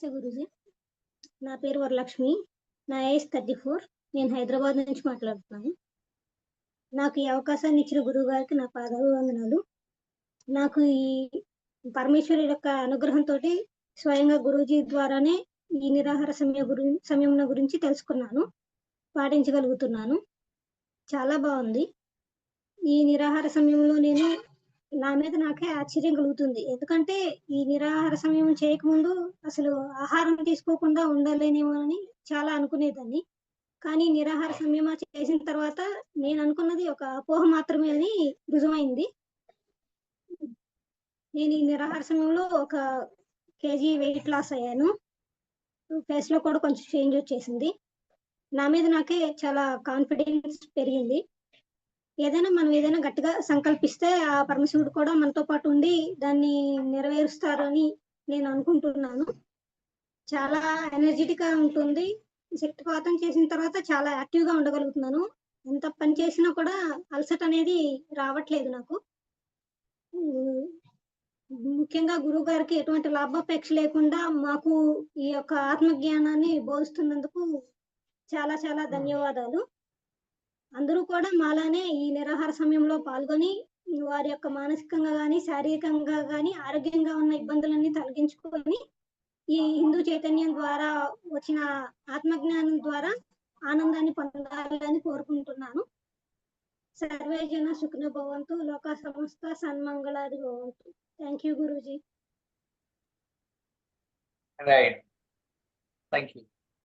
నమస్తే గురూజీ. నా పేరు వరలక్ష్మి. నా ఏజ్ 34. నేను హైదరాబాద్ నుంచి మాట్లాడుతున్నాను. నాకు ఈ అవకాశాన్ని ఇచ్చిన గురువు గారికి నా పాదాభివందనాలు. నాకు ఈ పరమేశ్వరుడి యొక్క అనుగ్రహంతోటి స్వయంగా గురూజీ ద్వారానే ఈ నిరాహార సంయమనం గురించి తెలుసుకున్నాను, పాటించగలుగుతున్నాను. చాలా బాగుంది. ఈ నిరాహార సమయంలో నేను నా మీద నాకే ఆశ్చర్యం కలుగుతుంది. ఎందుకంటే ఈ నిరాహార సంయమనం చేయకముందు అసలు ఆహారం తీసుకోకుండా ఉండలేనేమో అని చాలా అనుకునేదాన్ని. కానీ నిరాహార సంయమనం చేసిన తర్వాత నేను అనుకున్నది ఒక అపోహ మాత్రమే అని రుజువైంది. నేను ఈ నిరాహార సమయంలో 1 కేజీ వెయిట్ లాస్ అయ్యాను. ఫేస్ లో కూడా కొంచెం చేంజ్ వచ్చేసింది. నా మీద నాకే చాలా కాన్ఫిడెన్స్ పెరిగింది. మనం ఏదైనా గట్టిగా సంకల్పిస్తే ఆ పరమశివుడు కూడా మనతో పాటు ఉండి దాన్ని నెరవేరుస్తారు అని నేను అనుకుంటున్నాను. చాలా ఎనర్జెటిక్ గా ఉంటుంది. శక్తిపాతం చేసిన తర్వాత చాలా యాక్టివ్ గా ఉండగలుగుతున్నాను. ఎంత పని చేసినా కూడా అలసట అనేది రావట్లేదు నాకు. ముఖ్యంగా గురువు గారికి ఎటువంటి లాభాపేక్ష లేకుండా మాకు ఈ యొక్క ఆత్మజ్ఞానాన్ని బోధిస్తున్నందుకు చాలా చాలా ధన్యవాదాలు. అందరూ కూడా మాలానే ఈ నిరాహార సమయంలో పాల్గొని వారి యొక్క మానసికంగా గాని శారీరకంగా గాని ఆరోగ్యంగా ఉన్న ఇబ్బందులన్నీ తొలగించుకొని ఈ హిందూ చైతన్యం ద్వారా వచ్చిన ఆత్మజ్ఞానం ద్వారా ఆనందాన్ని పొందాలని కోరుకుంటున్నాను. సర్వే జన సుఖినో భవంతు, లోకా సమస్త సన్మంగళాని భవంతు. Thank you Guruji. Right. Thank you.